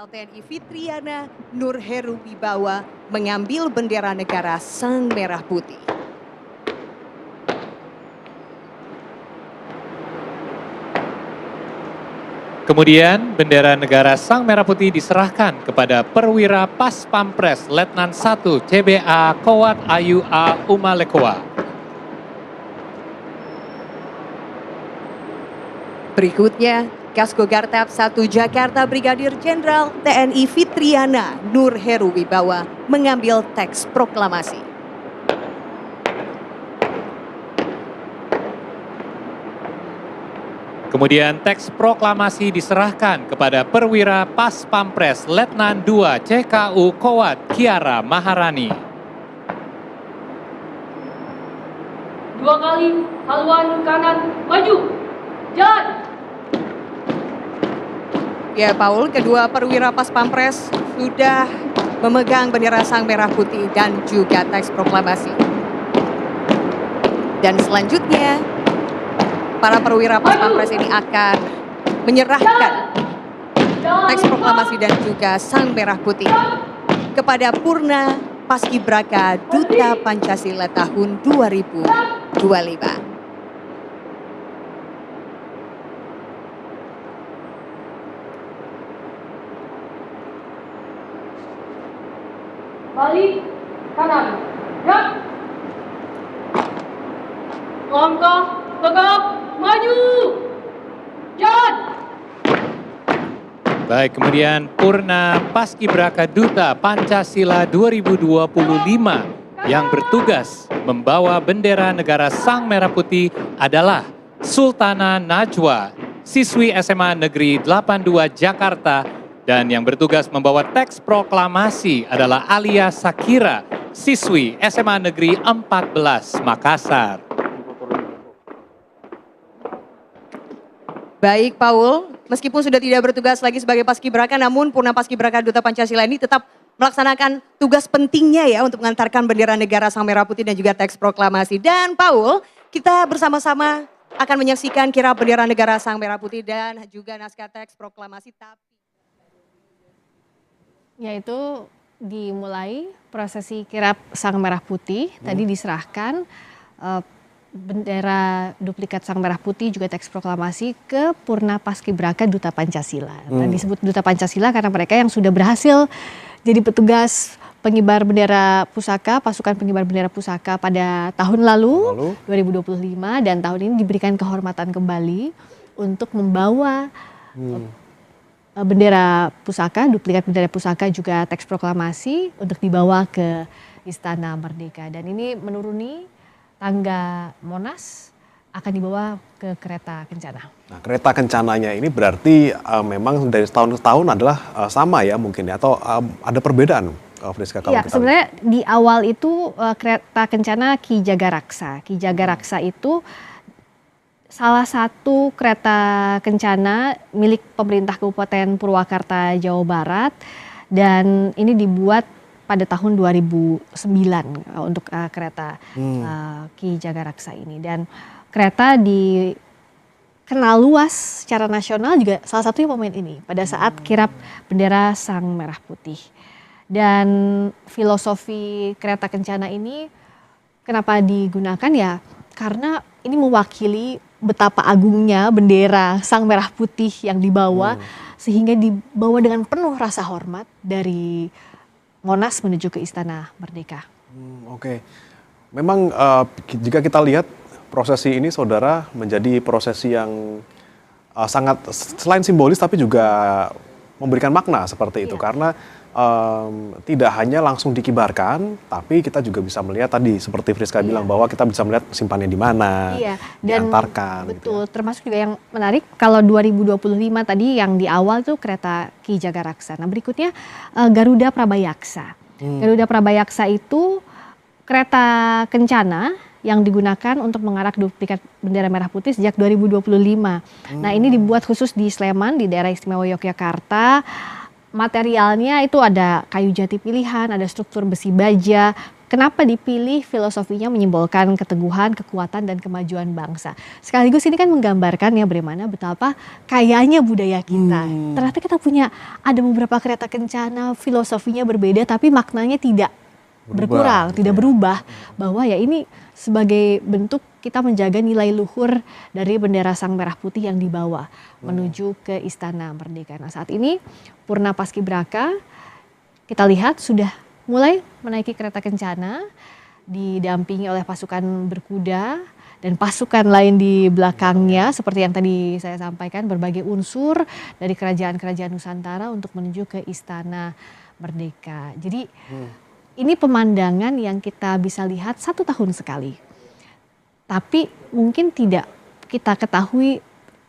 Jenderal TNI Fitriana Nur Heru Wibawa mengambil bendera negara Sang Merah Putih. Kemudian bendera negara Sang Merah Putih diserahkan kepada Perwira Pas Pampres Letnan 1 CBA Kowat Ayu A Umalekoa. Berikutnya, Kasko Gartab 1 Jakarta Brigadir Jenderal TNI Fitriana Nur Heru Wibawa mengambil teks proklamasi. Kemudian teks proklamasi diserahkan kepada Perwira Pas Pampres Letnan 2 CKU Kowat Kiara Maharani. 2 kali haluan kanan maju. Jalan. Ya, Paul, kedua perwira Pas Pampres sudah memegang bendera Sang Merah Putih dan juga teks proklamasi. Dan selanjutnya, para perwira Pas Pampres ini akan menyerahkan teks proklamasi dan juga Sang Merah Putih kepada Purna Paskibraka Duta Pancasila tahun 2025. Balik kanan. Gerak. Langkah tegap maju. Jalan. Baik, kemudian Purna Paskibraka Duta Pancasila 2025 yang bertugas membawa bendera negara Sang Merah Putih adalah Sultana Najwa, siswi SMA Negeri 82 Jakarta, dan yang bertugas membawa teks proklamasi adalah Alia Sakira, siswi SMA Negeri 14 Makassar. Baik, Paul, meskipun sudah tidak bertugas lagi sebagai Paskibraka, namun Purna Paskibraka Duta Pancasila ini tetap melaksanakan tugas pentingnya ya untuk mengantarkan bendera negara Sang Merah Putih dan juga teks proklamasi. Dan Paul, kita bersama-sama akan menyaksikan kirap bendera negara Sang Merah Putih dan juga naskah teks proklamasi. Yaitu dimulai prosesi kirap Sang Merah Putih, tadi diserahkan bendera duplikat Sang Merah Putih juga teks proklamasi ke Purna Paskibraka Duta Pancasila. Nah, disebut Duta Pancasila karena mereka yang sudah berhasil jadi petugas pengibar bendera pusaka, pasukan pengibar bendera pusaka pada tahun lalu 2025, dan tahun ini diberikan kehormatan kembali untuk membawa bendera pusaka, duplikat bendera pusaka juga teks proklamasi untuk dibawa ke Istana Merdeka. Dan ini menuruni tangga Monas, akan dibawa ke kereta kencana. Nah, kereta kencananya ini berarti memang dari tahun ke tahun adalah sama ya mungkin ya, atau ada perbedaan? Friska, kalau ya, sebenarnya di awal itu kereta kencana Ki Jagaraksa. Ki Jagaraksa itu salah satu kereta kencana milik pemerintah Kabupaten Purwakarta, Jawa Barat, dan ini dibuat pada tahun 2009 untuk kereta Ki Jagaraksa ini. Dan kereta dikenal luas secara nasional juga salah satunya momen ini pada saat kirap bendera Sang Merah Putih. Dan filosofi kereta kencana ini kenapa digunakan ya? Karena ini mewakili betapa agungnya bendera Sang Merah Putih yang dibawa, sehingga dibawa dengan penuh rasa hormat dari Monas menuju ke Istana Merdeka. Oke. Memang jika kita lihat prosesi ini, saudara, menjadi prosesi yang sangat selain simbolis tapi juga memberikan makna seperti itu. Karena tidak hanya langsung dikibarkan, tapi kita juga bisa melihat tadi seperti Friska bilang bahwa kita bisa melihat simpannya di mana, dan diantarkan. Betul, gitu ya. Termasuk juga yang menarik kalau 2025 tadi yang di awal tuh kereta Ki Jagaraksa. Nah, berikutnya Garuda Prabayaksa. Garuda Prabayaksa itu kereta kencana yang digunakan untuk mengarak duplikat bendera merah putih sejak 2025. Nah, ini dibuat khusus di Sleman, di daerah istimewa Yogyakarta. Materialnya itu ada kayu jati pilihan, ada struktur besi baja, kenapa dipilih filosofinya menyimbolkan keteguhan, kekuatan, dan kemajuan bangsa. Sekaligus ini kan menggambarkan ya bagaimana betapa kayanya budaya kita. Ternyata kita punya ada beberapa kereta kencana, filosofinya berbeda tapi maknanya tidak berkurang, tidak berubah. Bahwa ya ini sebagai bentuk kita menjaga nilai luhur dari bendera Sang Merah Putih yang dibawa menuju ke Istana Merdeka. Nah saat ini Purna Paskibraka kita lihat sudah mulai menaiki kereta kencana didampingi oleh pasukan berkuda dan pasukan lain di belakangnya seperti yang tadi saya sampaikan, berbagai unsur dari kerajaan-kerajaan Nusantara untuk menuju ke Istana Merdeka. Jadi ini pemandangan yang kita bisa lihat 1 tahun sekali. Tapi mungkin tidak kita ketahui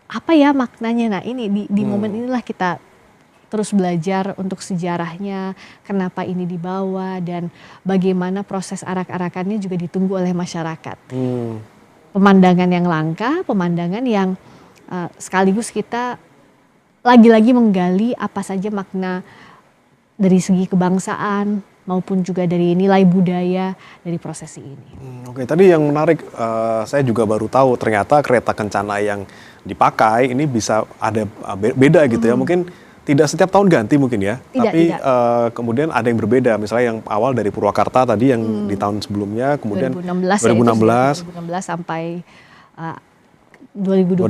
apa ya maknanya. Nah ini di momen inilah kita terus belajar untuk sejarahnya, kenapa ini dibawa dan bagaimana proses arak-arakannya juga ditunggu oleh masyarakat. Pemandangan yang langka, pemandangan yang sekaligus kita lagi-lagi menggali apa saja makna dari segi kebangsaan maupun juga dari nilai budaya dari prosesi ini. Oke, tadi yang menarik saya juga baru tahu ternyata kereta kencana yang dipakai ini bisa ada beda gitu ya. Mungkin tidak setiap tahun ganti mungkin ya, tapi kemudian ada yang berbeda. Misalnya yang awal dari Purwakarta tadi yang di tahun sebelumnya, kemudian 2016 sampai 2025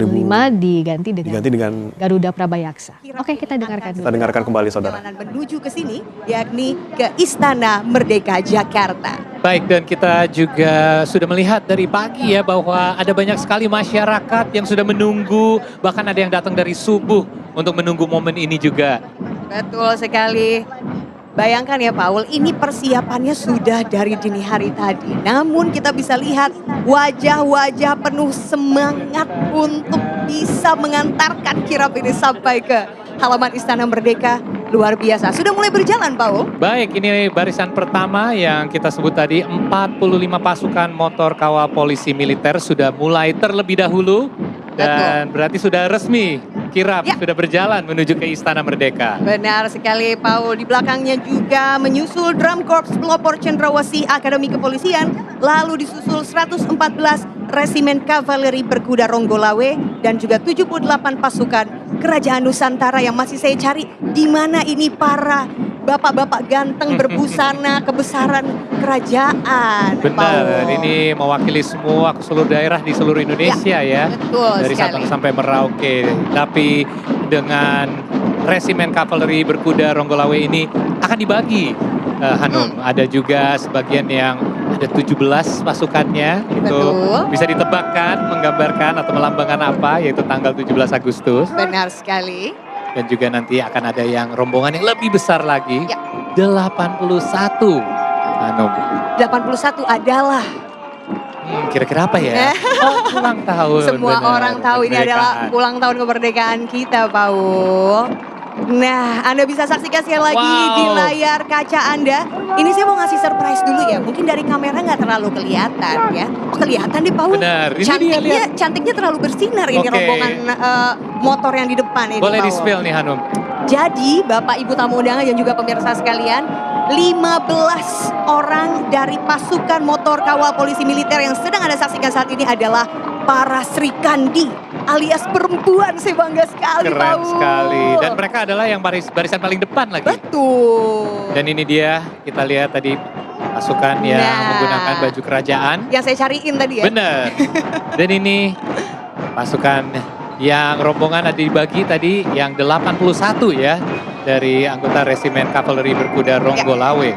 diganti dengan Garuda Prabayaksa. Oke, kita dengarkan dulu. Kita dengarkan kembali saudara. Perjalanan menuju ke sini, yakni ke Istana Merdeka Jakarta. Baik, dan kita juga sudah melihat dari pagi ya bahwa ada banyak sekali masyarakat yang sudah menunggu, bahkan ada yang datang dari subuh untuk menunggu momen ini juga. Betul sekali. Bayangkan ya Paul, ini persiapannya sudah dari dini hari tadi. Namun kita bisa lihat wajah-wajah penuh semangat untuk bisa mengantarkan kirap ini sampai ke halaman Istana Merdeka. Luar biasa. Sudah mulai berjalan Paul. Baik, ini barisan pertama yang kita sebut tadi 45 pasukan motor kawal polisi militer sudah mulai terlebih dahulu. Dan berarti sudah resmi kirap sudah berjalan menuju ke Istana Merdeka. Benar sekali Paul. Di belakangnya juga menyusul Drum Corps Pelopor Cendrawasih Akademi Kepolisian. Lalu disusul 114 Resimen Kavaleri Berkuda Ronggolawe. Dan juga 78 pasukan Kerajaan Nusantara yang masih saya cari. Di mana ini para bapak-bapak ganteng berbusana kebesaran kerajaan. Benar, ini mewakili semua ke seluruh daerah di seluruh Indonesia ya. Betul dari sekali. Sabang sampai Merauke. Tapi dengan Resimen Kavaleri Berkuda Ronggolawe ini akan dibagi. Hanum, ada juga sebagian yang ada 17 pasukannya. Itu bisa ditebakkan, menggambarkan atau melambangkan apa, yaitu tanggal 17 Agustus. Benar sekali. Dan juga nanti akan ada yang rombongan yang lebih besar lagi. 81. Hanum. 81 adalah Kira-kira apa ya? Oh, ulang tahun. semua benar. orang tahu ini adalah Kemerdekaan. ulang tahun kemerdekaan kita, Paul. Nah, Anda bisa saksikan sekali lagi di layar kaca Anda. Ini saya mau ngasih surprise dulu ya. Mungkin dari kamera nggak terlalu kelihatan ya. Oh, kelihatan deh, Paul. Benar, ini Cantiknya, dia, lihat. cantiknya terlalu bersinar ini Oke. rombongan motor yang di depan ini, Boleh Paul. di-spill nih Hanum. Jadi Bapak Ibu tamu undangan dan juga pemirsa sekalian, 15 orang dari pasukan motor kawal polisi militer yang sedang Anda saksikan saat ini adalah para Sri Kandi alias perempuan. Saya bangga sekali, Keren Paul. sekali. Dan mereka adalah yang barisan paling depan lagi. Betul. Dan ini dia, kita lihat tadi pasukan yang menggunakan baju kerajaan. Yang saya cariin tadi ya. Benar. Dan ini pasukan yang rombongan ada dibagi tadi yang 81 ya. Dari anggota Resimen Kavaleri Berkuda Ronggolawe.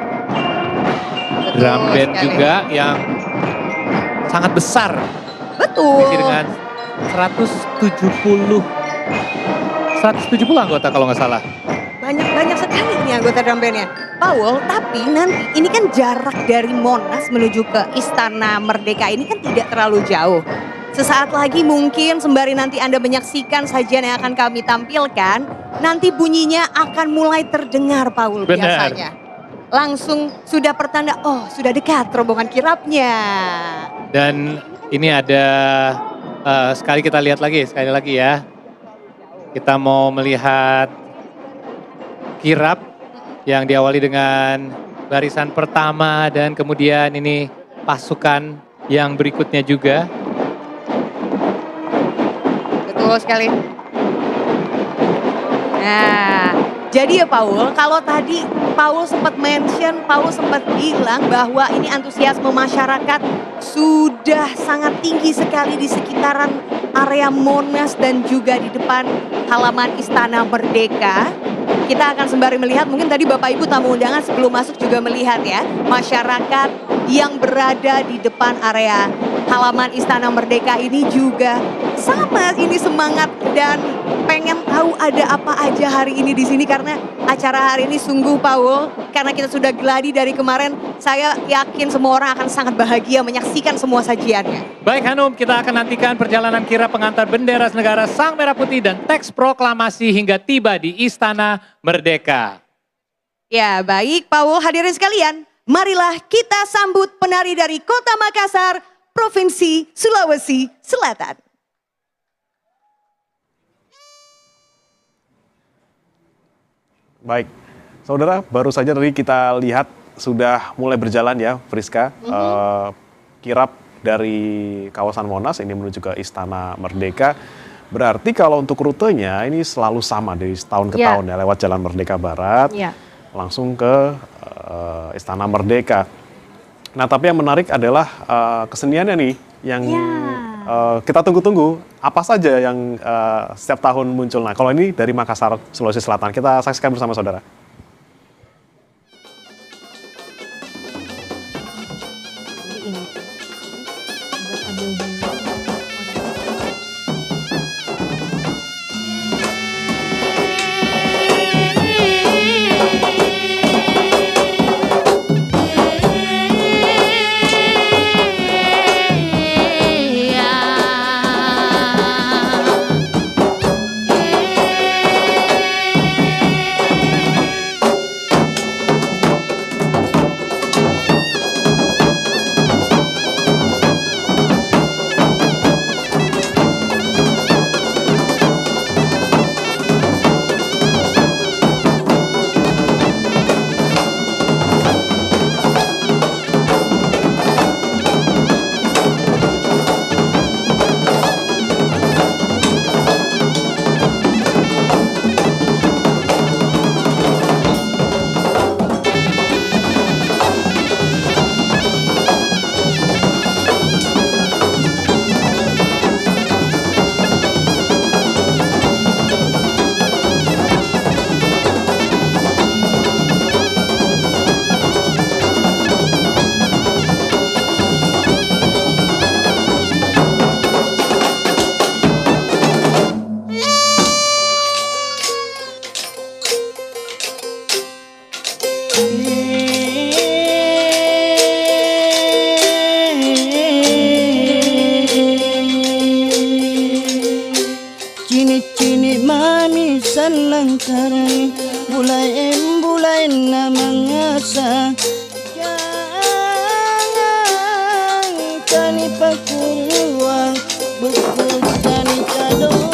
Drum band sekali. juga yang sangat besar. Betul. Isi dengan 170 anggota kalau nggak salah. Banyak sekali nih anggota drum bandnya. Paul, tapi nanti ini kan jarak dari Monas menuju ke Istana Merdeka ini kan tidak terlalu jauh. Sesaat lagi mungkin sembari nanti Anda menyaksikan sajian yang akan kami tampilkan, nanti bunyinya akan mulai terdengar, Paul. Benar. Biasanya. Langsung sudah pertanda, oh sudah dekat rombongan kirapnya. Dan ini ada sekali lagi ya. Kita mau melihat kirap yang diawali dengan barisan pertama dan kemudian ini pasukan yang berikutnya juga. Betul sekali. Nah, jadi ya Paul, kalau tadi Paul sempat bilang bahwa ini antusiasme masyarakat sudah sangat tinggi sekali di sekitaran area Monas dan juga di depan halaman Istana Merdeka. Kita akan sembari melihat, mungkin tadi Bapak Ibu tamu undangan sebelum masuk juga melihat ya, masyarakat yang berada di depan area halaman Istana Merdeka ini juga sama ini semangat dan pengen tahu ada apa aja hari ini di sini, karena acara hari ini sungguh Paul, karena kita sudah geladi dari kemarin, saya yakin semua orang akan sangat bahagia menyaksikan semua sajiannya. Baik Hanum, kita akan nantikan perjalanan kirap pengantar bendera negara Sang Merah Putih dan teks proklamasi hingga tiba di Istana Merdeka. Ya baik Paul, hadirin sekalian, marilah kita sambut penari dari Kota Makassar, Provinsi Sulawesi Selatan. Baik, saudara, baru saja tadi kita lihat sudah mulai berjalan ya, Friska, kirap dari kawasan Monas ini menuju ke Istana Merdeka. Berarti kalau untuk rutenya ini selalu sama dari tahun ke tahun ya, lewat Jalan Merdeka Barat, langsung ke Istana Merdeka. Nah, tapi yang menarik adalah keseniannya nih, yang kita tunggu-tunggu. Apa saja yang setiap tahun muncul. Nah, kalau ini dari Makassar, Sulawesi Selatan. Kita saksikan bersama saudara. Cini-cini manisan langkaran bulay na mangasa jangan tani pakuruang bukut tani cadong.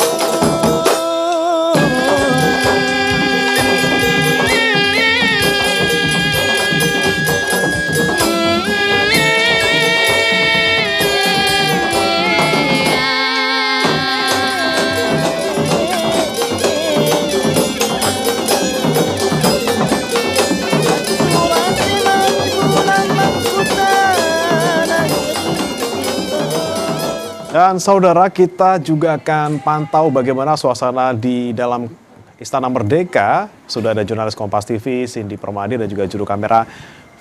Dan saudara, kita juga akan pantau bagaimana suasana di dalam Istana Merdeka. Sudah ada jurnalis Kompas TV, Cindy Permadi, dan juga juru kamera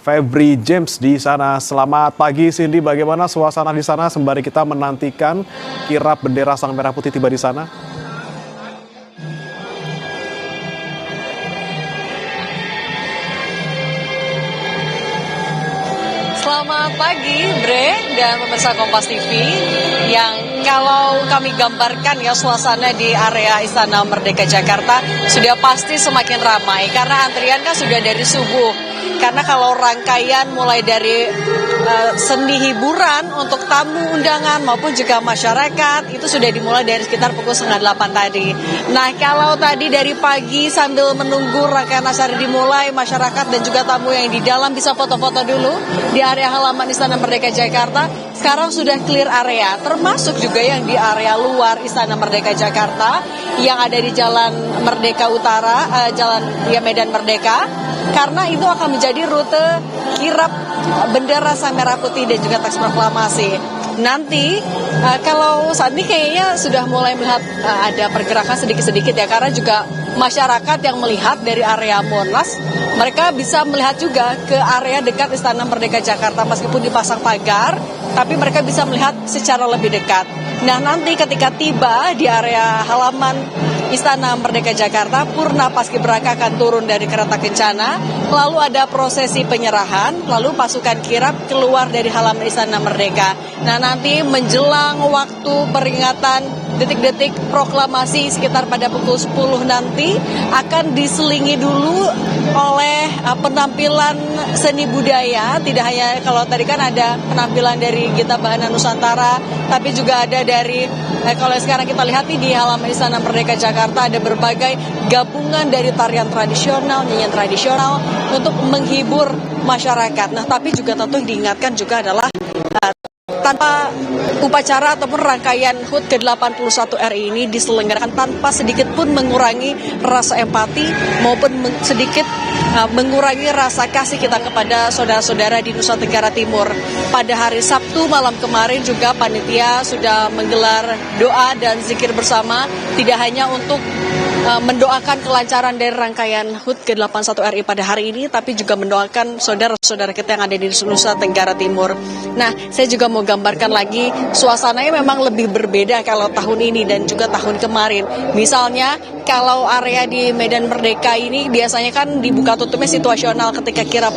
Febri James di sana. Selamat pagi Cindy, bagaimana suasana di sana sembari kita menantikan kirap bendera Sang Merah Putih tiba di sana? Selamat pagi Bre dan pemirsa Kompas TV, yang kalau kami gambarkan ya suasana di area Istana Merdeka Jakarta sudah pasti semakin ramai karena antrian kan sudah dari subuh. Karena kalau rangkaian mulai dari seni hiburan untuk tamu undangan maupun juga masyarakat itu sudah dimulai dari sekitar pukul 7:30 tadi. Nah, kalau tadi dari pagi sambil menunggu rangkaian acara dimulai, masyarakat dan juga tamu yang di dalam bisa foto-foto dulu di area halaman Istana Merdeka Jakarta. Sekarang sudah clear area, termasuk juga yang di area luar Istana Merdeka Jakarta yang ada di Jalan Merdeka Utara, Jalan Medan Merdeka, karena itu akan menjadi rute kirap bendera Sang Merah Putih dan juga teks proklamasi. Nanti kalau saat ini kayaknya sudah mulai melihat ada pergerakan sedikit-sedikit ya, karena juga masyarakat yang melihat dari area Monas, mereka bisa melihat juga ke area dekat Istana Merdeka Jakarta meskipun dipasang pagar, tapi mereka bisa melihat secara lebih dekat. Nah, nanti ketika tiba di area halaman Istana Merdeka Jakarta, Purna Paskibraka akan turun dari kereta kencana, lalu ada prosesi penyerahan, lalu pasukan kirap keluar dari halaman Istana Merdeka. Nah, nanti menjelang waktu peringatan detik-detik proklamasi sekitar pada pukul 10 nanti akan diselingi dulu oleh penampilan seni budaya. Tidak hanya kalau tadi kan ada penampilan dari Gita Bahana Nusantara, tapi juga ada dari kalau sekarang kita lihat nih di halaman Istana Merdeka Jakarta ada berbagai gabungan dari tarian tradisional, nyanyian tradisional untuk menghibur masyarakat. Nah, tapi juga tentu diingatkan juga adalah tanpa upacara ataupun rangkaian HUT ke-81 RI ini diselenggarakan tanpa sedikit pun mengurangi rasa empati maupun sedikit mengurangi rasa kasih kita kepada saudara-saudara di Nusa Tenggara Timur. Pada hari Sabtu malam kemarin juga panitia sudah menggelar doa dan zikir bersama, tidak hanya untuk mendoakan kelancaran dari rangkaian HUT ke-81 RI pada hari ini, tapi juga mendoakan saudara-saudara kita yang ada di Nusa Tenggara Timur. Nah, saya juga mau gambarkan lagi, suasananya memang lebih berbeda kalau tahun ini dan juga tahun kemarin. Misalnya, kalau area di Medan Merdeka ini biasanya kan dibuka tutupnya situasional ketika kirap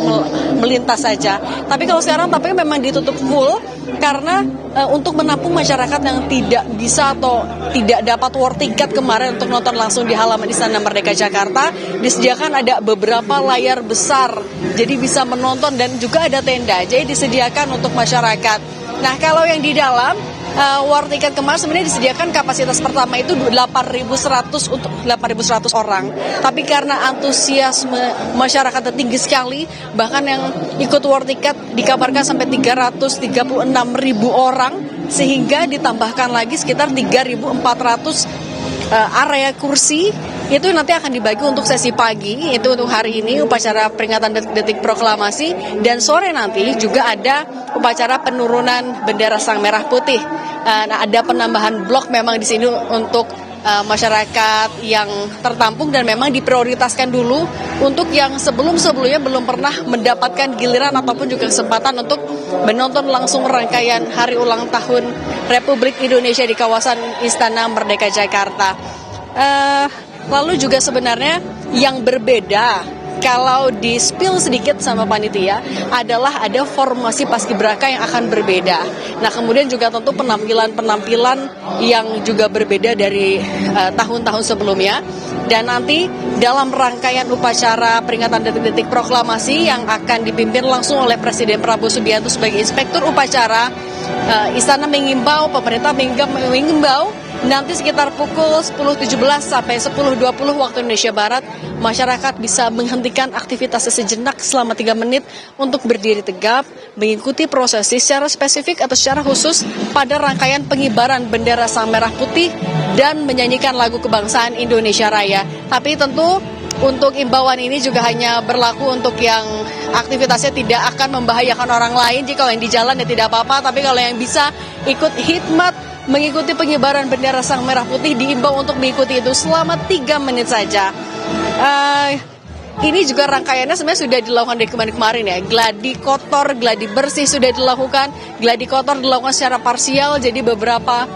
melintas saja. Tapi kalau sekarang tampaknya memang ditutup full karena untuk menampung masyarakat yang tidak bisa atau tidak dapat war tiket kemarin untuk nonton langsung di halaman Istana Merdeka Jakarta, disediakan ada beberapa layar besar, jadi bisa menonton dan juga ada tenda, jadi disediakan untuk masyarakat. Nah, kalau yang di dalam war tiket kemarin sebenarnya disediakan kapasitas pertama itu 8.100 untuk 8.100 orang. Tapi karena antusiasme masyarakat tinggi sekali, bahkan yang ikut war tiket dikabarkan sampai 336.000 orang, sehingga ditambahkan lagi sekitar 3.400 area kursi. Itu nanti akan dibagi untuk sesi pagi, itu untuk hari ini upacara peringatan detik proklamasi, dan sore nanti juga ada upacara penurunan bendera Sang Merah Putih. Nah, ada penambahan blok memang di sini untuk masyarakat yang tertampung dan memang diprioritaskan dulu untuk yang sebelum-sebelumnya belum pernah mendapatkan giliran ataupun juga kesempatan untuk menonton langsung rangkaian hari ulang tahun Republik Indonesia di kawasan Istana Merdeka Jakarta. Lalu juga sebenarnya yang berbeda kalau di spill sedikit sama panitia adalah ada formasi paskibraka yang akan berbeda. Nah, kemudian juga tentu penampilan-penampilan yang juga berbeda dari tahun-tahun sebelumnya. Dan nanti dalam rangkaian upacara peringatan detik-detik proklamasi yang akan dipimpin langsung oleh Presiden Prabowo Subianto sebagai inspektur upacara, Istana mengimbau, pemerintah mengimbau nanti sekitar pukul 10.17 sampai 10.20 waktu Indonesia Barat, masyarakat bisa menghentikan aktivitasnya sejenak selama 3 menit untuk berdiri tegap, mengikuti prosesi secara spesifik atau secara khusus pada rangkaian pengibaran bendera Sang Merah Putih dan menyanyikan lagu kebangsaan Indonesia Raya. Tapi tentu untuk imbauan ini juga hanya berlaku untuk yang aktivitasnya tidak akan membahayakan orang lain. Jika yang di jalan ya tidak apa-apa, tapi kalau yang bisa ikut khidmat mengikuti pengibaran bendera Sang Merah Putih diimbau untuk mengikuti itu selama 3 menit saja. Ini juga rangkaiannya sebenarnya sudah dilakukan dari kemarin ya. Gladi kotor, gladi bersih sudah dilakukan. Gladi kotor dilakukan secara parsial, jadi beberapa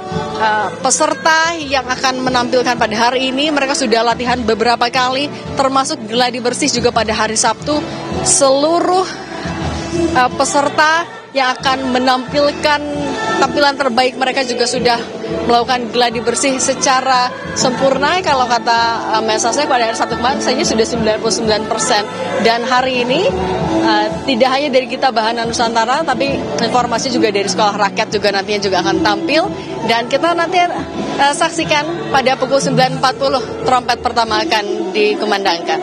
peserta yang akan menampilkan pada hari ini mereka sudah latihan beberapa kali, termasuk gladi bersih juga pada hari Sabtu. Seluruh peserta yang akan menampilkan tampilan terbaik mereka juga sudah melakukan gladi bersih secara sempurna. Kalau kata Mensasnek pada hari Sabtu kemarin saja sudah 99%. Dan hari ini tidak hanya dari kita Bahana Nusantara, tapi informasi juga dari Sekolah Rakyat juga nantinya juga akan tampil. Dan kita nanti saksikan pada pukul 9.40 trompet pertama akan dikumandangkan.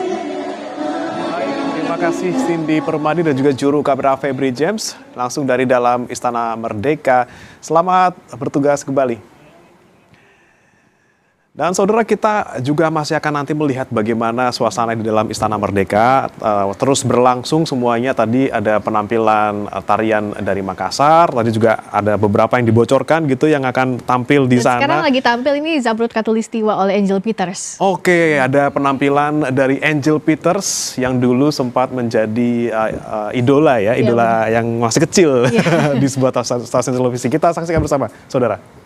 Terima kasih Cindy Permadi dan juga juru kamera Febri James langsung dari dalam Istana Merdeka. Selamat bertugas kembali. Dan saudara, kita juga masih akan nanti melihat bagaimana suasana di dalam Istana Merdeka terus berlangsung semuanya. Tadi ada penampilan tarian dari Makassar, tadi juga ada beberapa yang dibocorkan gitu yang akan tampil di sana. Sekarang lagi tampil ini Zamrud Khatulistiwa oleh Angel Peters. Oke, ada penampilan dari Angel Peters yang dulu sempat menjadi idola ya, idola yang masih kecil di sebuah stasiun televisi. Kita saksikan bersama, saudara.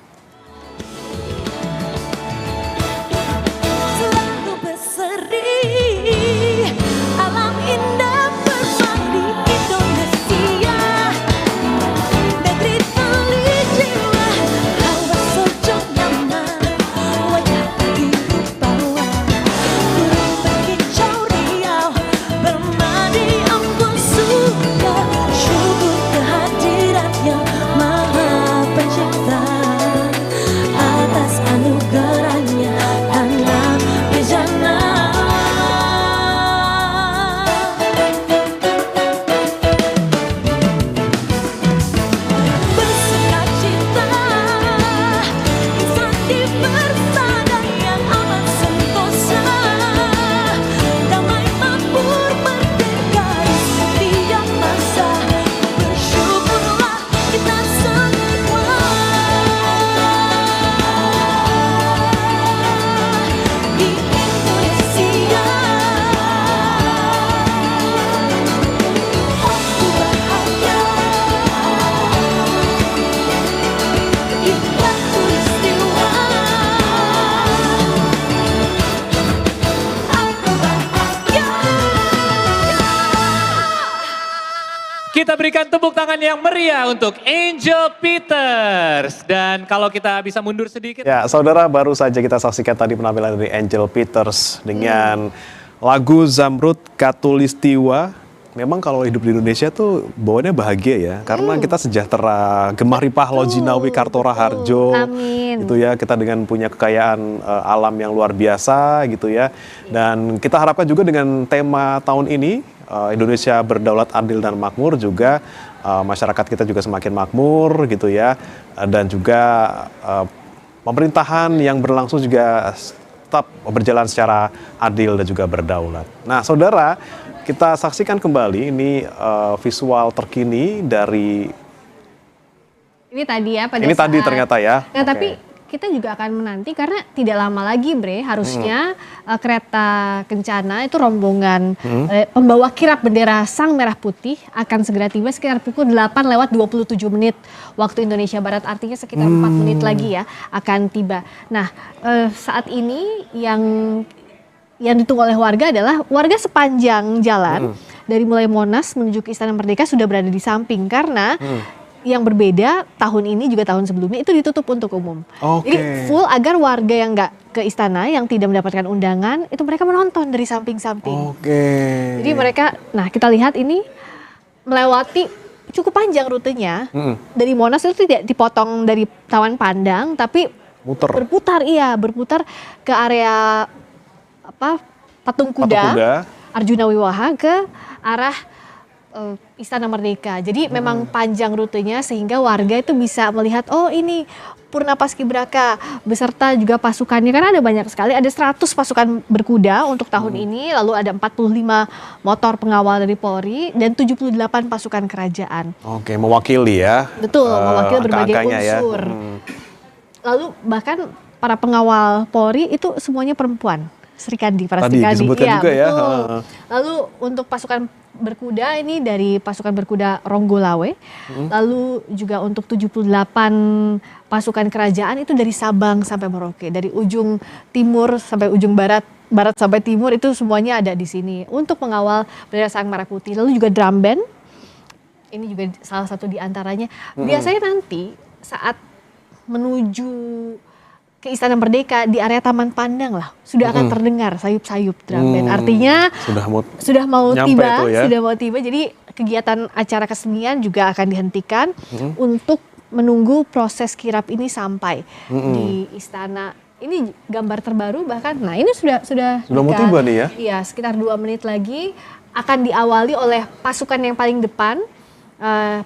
Kita berikan tepuk tangan yang meriah untuk Angel Peters. Dan kalau kita bisa mundur sedikit. Ya, saudara, baru saja kita saksikan tadi penampilan dari Angel Peters dengan lagu Zamrud Khatulistiwa. Memang kalau hidup di Indonesia tuh bawaannya bahagia ya, karena kita sejahtera, Gemah-Ripah Lojinawi Kartora Harjo. Amin. Gitu ya, kita dengan punya kekayaan alam yang luar biasa gitu ya. Dan kita harapkan juga dengan tema tahun ini, Indonesia berdaulat, adil dan makmur, juga masyarakat kita juga semakin makmur gitu ya, dan juga pemerintahan yang berlangsung juga tetap berjalan secara adil dan juga berdaulat. Nah, saudara, kita saksikan kembali ini visual terkini dari Ini tadi ya pada ini saat, tadi ternyata ya. Nah, tapi kita juga akan menanti karena tidak lama lagi, Bre, harusnya kereta kencana itu rombongan pembawa kirap bendera Sang Merah Putih akan segera tiba sekitar pukul 8:27 waktu Indonesia Barat, artinya sekitar 4 menit lagi ya akan tiba. Nah, saat ini yang ditunggu oleh warga adalah warga sepanjang jalan dari mulai Monas menuju ke Istana Merdeka sudah berada di samping, karena yang berbeda tahun ini juga tahun sebelumnya itu ditutup untuk umum. Jadi full agar warga yang nggak ke istana, yang tidak mendapatkan undangan, itu mereka menonton dari samping-samping. Jadi mereka, nah kita lihat ini melewati cukup panjang rutenya. Dari Monas itu tidak dipotong dari Taman Pandang, tapi berputar ke area Patung Kuda, Arjuna Wiwaha ke arah Istana Merdeka. Jadi memang panjang rutenya sehingga warga itu bisa melihat, oh ini Purna Paskibraka beserta juga pasukannya, karena ada banyak sekali, ada 100 pasukan berkuda untuk tahun ini, lalu ada 45 motor pengawal dari Polri dan 78 pasukan kerajaan. Oke, mewakili ya. Betul, mewakili berbagai unsur. Lalu bahkan para pengawal Polri itu semuanya perempuan. Serikandi, para Tadi Serikandi. disebutkan juga ya. Lalu untuk pasukan berkuda ini dari pasukan berkuda Ronggolawe. Lalu juga untuk 78 pasukan kerajaan itu dari Sabang sampai Merauke. Dari ujung timur sampai ujung barat, barat sampai timur itu semuanya ada di sini. Untuk pengawal bendera Sang Merah Putih. Lalu juga drum band. Ini juga salah satu di antaranya. Biasanya nanti saat menuju ke Istana Merdeka di area Taman Pandang lah sudah akan terdengar sayup-sayup drum band. Artinya sudah mau nyampe tiba, tuh ya. sudah mau tiba. Jadi kegiatan acara kesenian juga akan dihentikan untuk menunggu proses kirap ini sampai di istana. Ini gambar terbaru bahkan. Nah, ini sudah mau tiba nih ya. Iya, sekitar 2 menit lagi akan diawali oleh pasukan yang paling depan.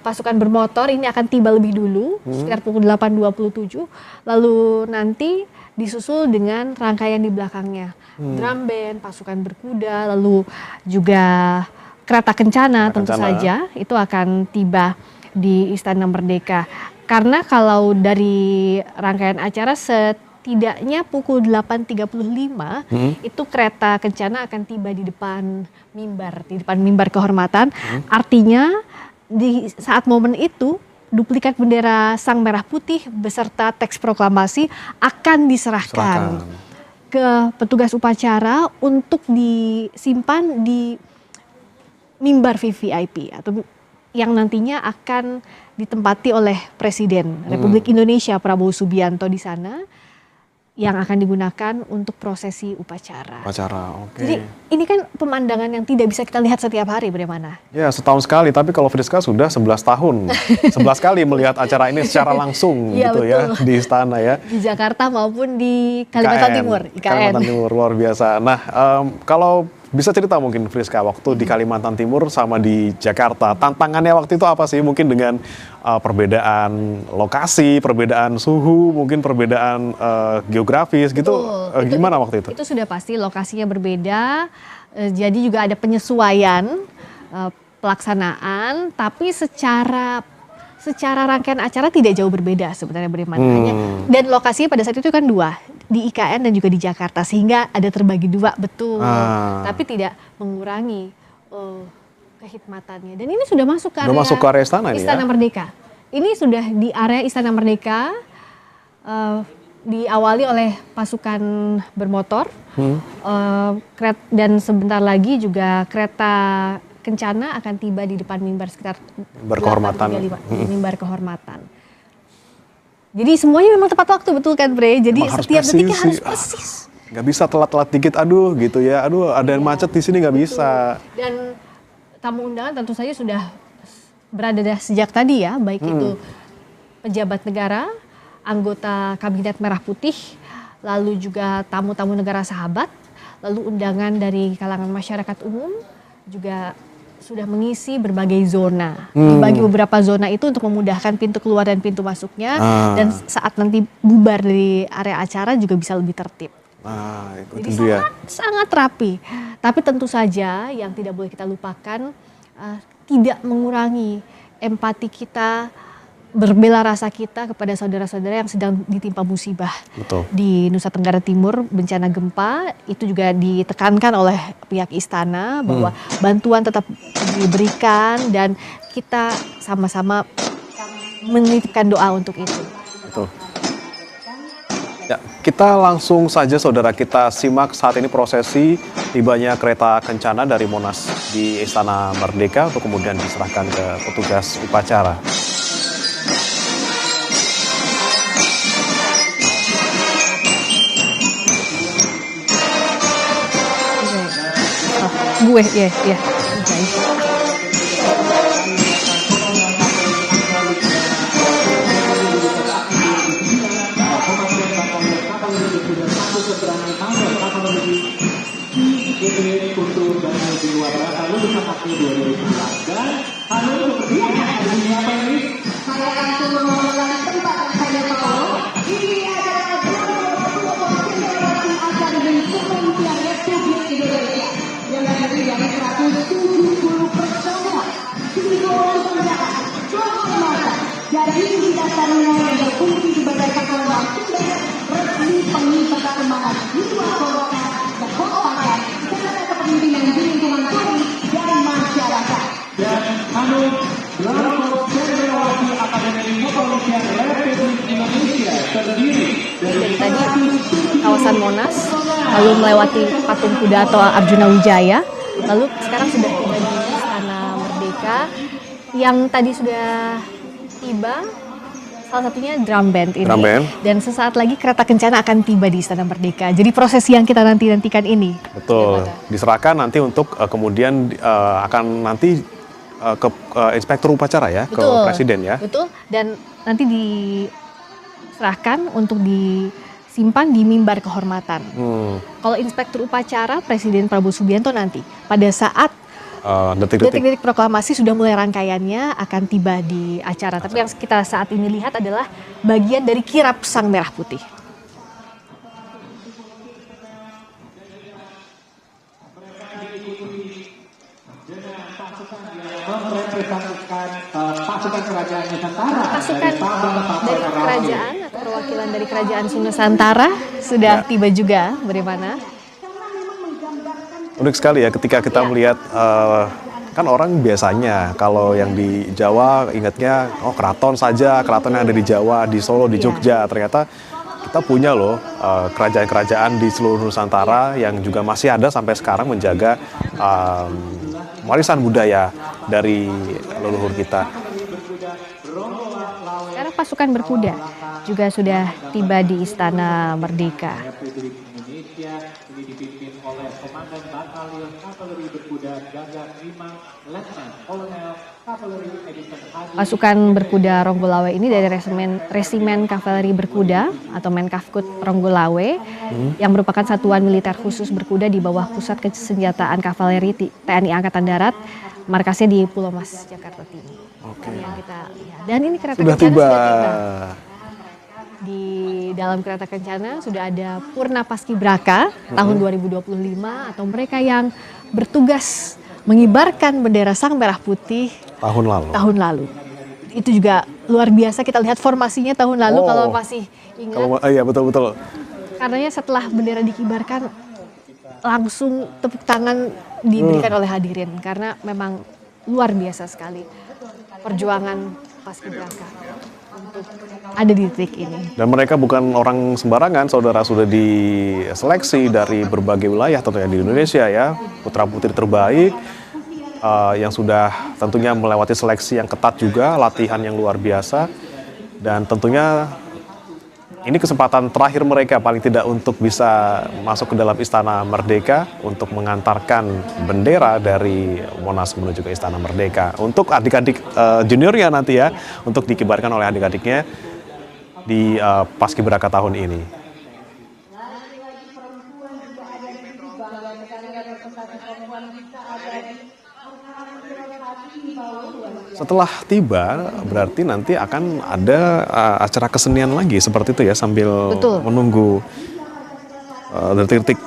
Pasukan bermotor ini akan tiba lebih dulu sekitar pukul 8.27, lalu nanti disusul dengan rangkaian di belakangnya drum band, pasukan berkuda, lalu juga kereta kencana tentu saja itu akan tiba di Istana Merdeka. Karena kalau dari rangkaian acara setidaknya pukul 8.35 itu kereta kencana akan tiba di depan mimbar kehormatan. Artinya di saat momen itu duplikat bendera Sang Merah Putih beserta teks proklamasi akan diserahkan ke petugas upacara untuk disimpan di mimbar VVIP atau yang nantinya akan ditempati oleh Presiden Republik Indonesia Prabowo Subianto di sana, yang akan digunakan untuk prosesi upacara. Oke. Jadi ini kan pemandangan yang tidak bisa kita lihat setiap hari, bagaimana? Ya, setahun sekali, tapi kalau Friska sudah 11 tahun. 11 kali melihat acara ini secara langsung gitu ya di istana ya. Di Jakarta maupun di Kalimantan Timur, IKN. Kalimantan Timur, luar biasa. Nah, kalau bisa cerita mungkin Friska waktu di Kalimantan Timur sama di Jakarta, tantangannya waktu itu apa sih? Mungkin dengan perbedaan lokasi, perbedaan suhu, mungkin perbedaan geografis gitu. Gimana waktu itu? Itu sudah pasti lokasinya berbeda, jadi juga ada penyesuaian pelaksanaan, tapi secara rangkaian acara tidak jauh berbeda sebenarnya bagaimana. Dan lokasinya pada saat itu kan 2, di IKN dan juga di Jakarta, sehingga ada terbagi 2 betul, tapi tidak mengurangi kehikmatannya. Dan ini sudah masuk ke area Istana Merdeka. Ini sudah di area Istana Merdeka, diawali oleh pasukan bermotor, dan sebentar lagi juga kereta kencana akan tiba di depan mimbar sekitar mimbar kehormatan. Jadi semuanya memang tepat waktu, betul kan Bre? Jadi setiap detiknya harus persis. Nggak bisa telat-telat dikit, aduh gitu ya. Aduh ada yang macet di sini nggak bisa. Dan tamu undangan tentu saja sudah berada sejak tadi ya, baik itu pejabat negara, anggota Kabinet Merah Putih, lalu juga tamu-tamu negara sahabat, lalu undangan dari kalangan masyarakat umum juga sudah mengisi berbagai zona. Dibagi beberapa zona itu untuk memudahkan pintu keluar dan pintu masuknya, dan saat nanti bubar dari area acara juga bisa lebih tertib. Jadi sangat rapi. Tapi tentu saja yang tidak boleh kita lupakan, tidak mengurangi empati kita, berbela rasa kita kepada saudara-saudara yang sedang ditimpa musibah. Di Nusa Tenggara Timur, bencana gempa itu juga ditekankan oleh pihak istana bahwa bantuan tetap diberikan dan kita sama-sama menitipkan doa untuk itu. Ya, kita langsung saja saudara kita simak saat ini prosesi tibanya kereta kencana dari Monas di Istana Merdeka untuk kemudian diserahkan ke petugas upacara. Gue, ya. Jadi didasarnya yang berfungsi sebagai kekuatan resmi pengibaran semangat jiwa golongan kehormatan serta kepemimpinan di lingkungan politik dan masyarakat. Dan Hanum Blanco Cendrawati Akademi Kepolisian Republik Indonesia terdiri dari tadi kawasan Monas, lalu melewati patung kuda atau Arjuna Wijaya, lalu sekarang sudah tiba di Istana Merdeka yang tadi sudah tiba Salah satunya drum band ini. Drum band. Dan sesaat lagi kereta kencana akan tiba di Istana Merdeka. Jadi prosesi yang kita nantikan ini. Betul. Diserahkan nanti untuk kemudian akan nanti ke inspektur upacara ya, ke presiden ya. Betul. Dan nanti diserahkan untuk disimpan di mimbar kehormatan. Kalau inspektur upacara Presiden Prabowo Subianto nanti pada saat detik-detik proklamasi sudah mulai rangkaiannya akan tiba di acara. Tapi yang kita saat ini lihat adalah bagian dari kirap Sang Merah Putih. Pasukan kerajaan Nusantara. Pasukan dari kerajaan atau perwakilan dari kerajaan Nusantara sudah tiba juga, bagaimana? Unik sekali ya ketika kita melihat kan orang biasanya kalau yang di Jawa ingatnya keraton saja, keraton yang ada di Jawa, di Solo, di Jogja. Ternyata kita punya loh kerajaan-kerajaan di seluruh Nusantara yang juga masih ada sampai sekarang menjaga warisan budaya dari leluhur kita. Sekarang pasukan berkuda juga sudah tiba di Istana Merdeka. Pasukan berkuda Ronggolawe ini dari Resimen Kavaleri Berkuda atau Menkavkut Ronggolawe yang merupakan satuan militer khusus berkuda di bawah Pusat Kesenjataan Kavaleri TNI Angkatan Darat, markasnya di Pulau Mas, Jakarta Timur. Yang kita lihat. Dan ini kereta Sudah kencana tiba. sudah tiba. Di dalam kereta kencana sudah ada Purna Paskibraka tahun 2025 atau mereka yang bertugas mengibarkan bendera Sang Merah Putih tahun lalu. Itu juga luar biasa, kita lihat formasinya tahun lalu kalau masih ingat. Iya betul-betul. Karenanya setelah bendera dikibarkan langsung tepuk tangan diberikan oleh hadirin karena memang luar biasa sekali perjuangan Paskibraka untuk ada di titik ini. Dan mereka bukan orang sembarangan, saudara, sudah diseleksi dari berbagai wilayah tentunya di Indonesia ya, putra-putri terbaik yang sudah tentunya melewati seleksi yang ketat juga, latihan yang luar biasa, dan tentunya ini kesempatan terakhir mereka paling tidak untuk bisa masuk ke dalam Istana Merdeka untuk mengantarkan bendera dari Monas menuju ke Istana Merdeka. Untuk adik-adik juniornya nanti ya, untuk dikibarkan oleh adik-adiknya di Paskibraka tahun ini. Setelah tiba, berarti nanti akan ada acara kesenian lagi seperti itu ya, sambil menunggu detik-detik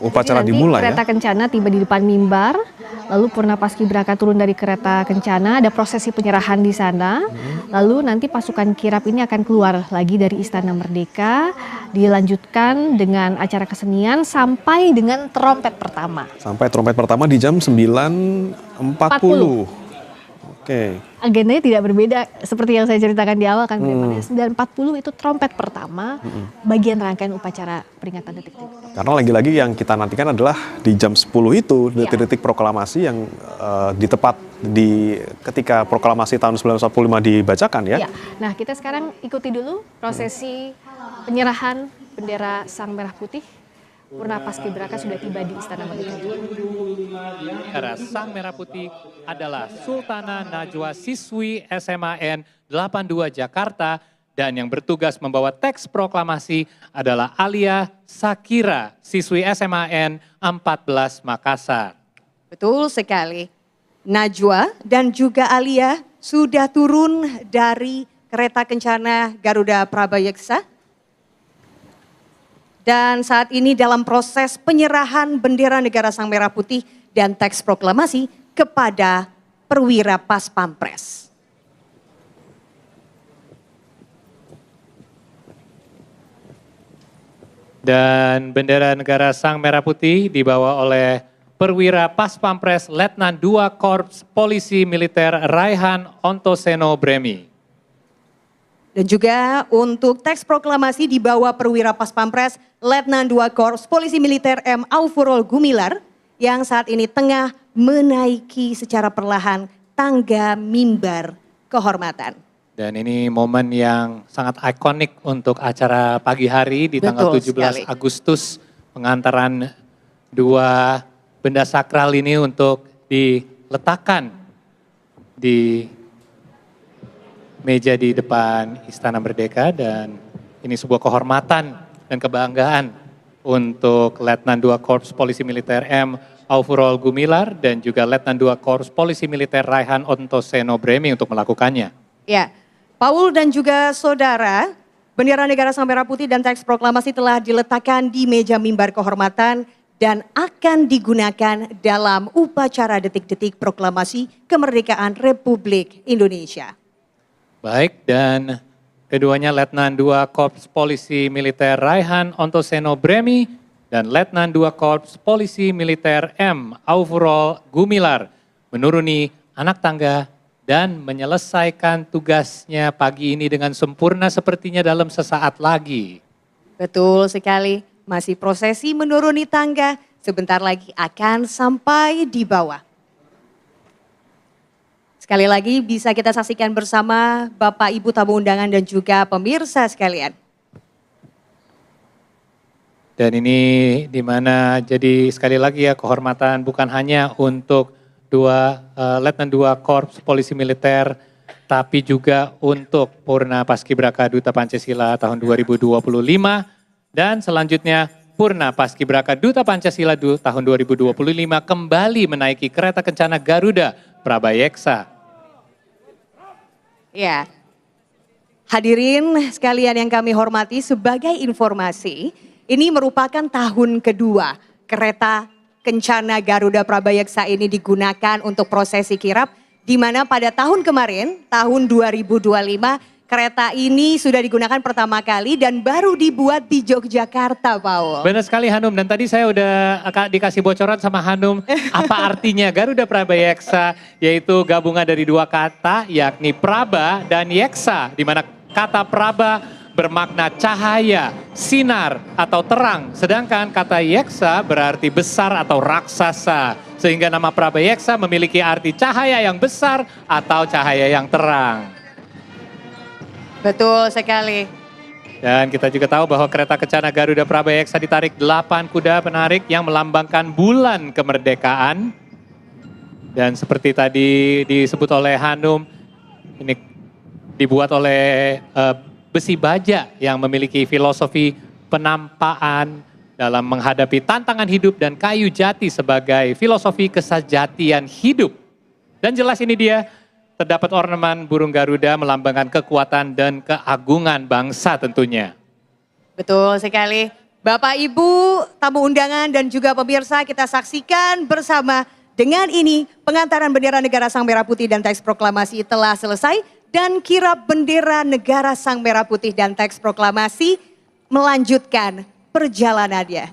upacara dimulai ya. Kereta kencana tiba di depan mimbar, lalu Purna Paskibraka turun dari kereta kencana, ada prosesi penyerahan di sana. Lalu nanti pasukan kirap ini akan keluar lagi dari Istana Merdeka, dilanjutkan dengan acara kesenian sampai dengan trompet pertama. Sampai trompet pertama di jam 9.40. Oke. Agendanya tidak berbeda seperti yang saya ceritakan di awal kan, 9.40 itu trompet pertama bagian rangkaian upacara peringatan detik-detik. Karena lagi-lagi yang kita nantikan adalah di jam 10 itu detik-detik proklamasi yang ditepat di ketika proklamasi tahun 1945 dibacakan ya. Nah, kita sekarang ikuti dulu prosesi penyerahan bendera Sang Merah Putih. Purna Paskibraka sudah tiba di Istana Merdeka. Bendera Sang Merah Putih adalah Sultana Najwa siswi SMAN 82 Jakarta, dan yang bertugas membawa teks proklamasi adalah Alia Sakira siswi SMAN 14 Makassar. Betul sekali. Najwa dan juga Alia sudah turun dari kereta kencana Garuda Prabayeksa. Dan saat ini dalam proses penyerahan bendera negara Sang Merah Putih dan teks proklamasi kepada perwira Pas Pampres. Dan bendera negara Sang Merah Putih dibawa oleh perwira Pas Pampres Letnan 2 Korps Polisi Militer Raihan Ontoseno Bremi. Dan juga untuk teks proklamasi dibawa perwira Pas Pampres Letnan 2 Korps Polisi Militer M. Aufurol Gumilar yang saat ini tengah menaiki secara perlahan tangga mimbar kehormatan. Dan ini momen yang sangat ikonik untuk acara pagi hari di tanggal Betul 17 sekali. Agustus. Pengantaran dua benda sakral ini untuk diletakkan di meja di depan Istana Merdeka. Dan ini sebuah kehormatan dan kebanggaan untuk Letnan 2 Korps Polisi Militer M. Aufurol Gumilar dan juga Letnan 2 Korps Polisi Militer Raihan Ontoseno Bremi untuk melakukannya. Ya, Paul dan juga saudara, bendera negara Sang Merah Putih dan teks proklamasi telah diletakkan di meja mimbar kehormatan dan akan digunakan dalam upacara detik-detik proklamasi kemerdekaan Republik Indonesia. Baik, dan keduanya Letnan 2 Korps Polisi Militer Raihan Ontoseno Bremi dan Letnan 2 Korps Polisi Militer M. Aufurol Gumilar menuruni anak tangga dan menyelesaikan tugasnya pagi ini dengan sempurna sepertinya dalam sesaat lagi. Betul sekali, masih prosesi menuruni tangga, sebentar lagi akan sampai di bawah. Sekali lagi bisa kita saksikan bersama Bapak Ibu tamu undangan dan juga pemirsa sekalian. Dan ini dimana jadi sekali lagi ya kehormatan bukan hanya untuk Letnan 2 Korps Polisi Militer, tapi juga untuk Purna Paskibraka Duta Pancasila tahun 2025 dan selanjutnya Purna Paskibraka Duta Pancasila tahun 2025 kembali menaiki kereta kencana Garuda Prabayeksa. Ya, hadirin sekalian yang kami hormati, sebagai informasi, ini merupakan tahun kedua kereta Kencana Garuda Prabayeksa ini digunakan untuk prosesi kirap, di mana pada tahun kemarin, tahun 2025, kereta ini sudah digunakan pertama kali dan baru dibuat di Yogyakarta, Paul. Benar sekali Hanum, dan tadi saya udah dikasih bocoran sama Hanum apa artinya Garuda Prabayeksa, yaitu gabungan dari dua kata yakni Praba dan Yeksa, di mana kata Praba bermakna cahaya, sinar atau terang, sedangkan kata Yeksa berarti besar atau raksasa. Sehingga nama Prabayeksa memiliki arti cahaya yang besar atau cahaya yang terang. Betul sekali. Dan kita juga tahu bahwa kereta kencana Garuda Prabayeksa ditarik 8 kuda penarik yang melambangkan bulan kemerdekaan. Dan seperti tadi disebut oleh Hanum, ini dibuat oleh besi baja yang memiliki filosofi penampaan dalam menghadapi tantangan hidup dan kayu jati sebagai filosofi kesejatian hidup. Dan jelas ini dia, terdapat ornamen burung Garuda melambangkan kekuatan dan keagungan bangsa tentunya. Betul sekali. Bapak, Ibu, tamu undangan dan juga pemirsa, kita saksikan bersama dengan ini pengantaran bendera negara Sang Merah Putih dan teks proklamasi telah selesai. Dan kirap bendera negara Sang Merah Putih dan teks proklamasi melanjutkan perjalanannya.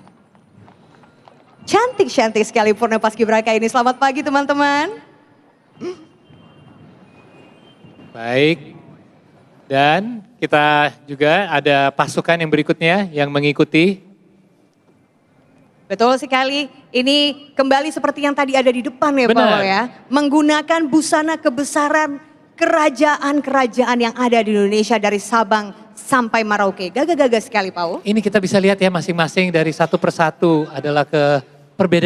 Cantik-cantik sekali Purna Paskibraka ini. Selamat pagi teman-teman. Baik, dan kita juga ada pasukan yang berikutnya yang mengikuti. Betul sekali, ini kembali seperti yang tadi ada di depan ya Benar. Paul ya. Menggunakan busana kebesaran kerajaan-kerajaan yang ada di Indonesia dari Sabang sampai Merauke. Gagah-gagah sekali Paul. Ini kita bisa lihat ya masing-masing dari satu persatu adalah perbedaan.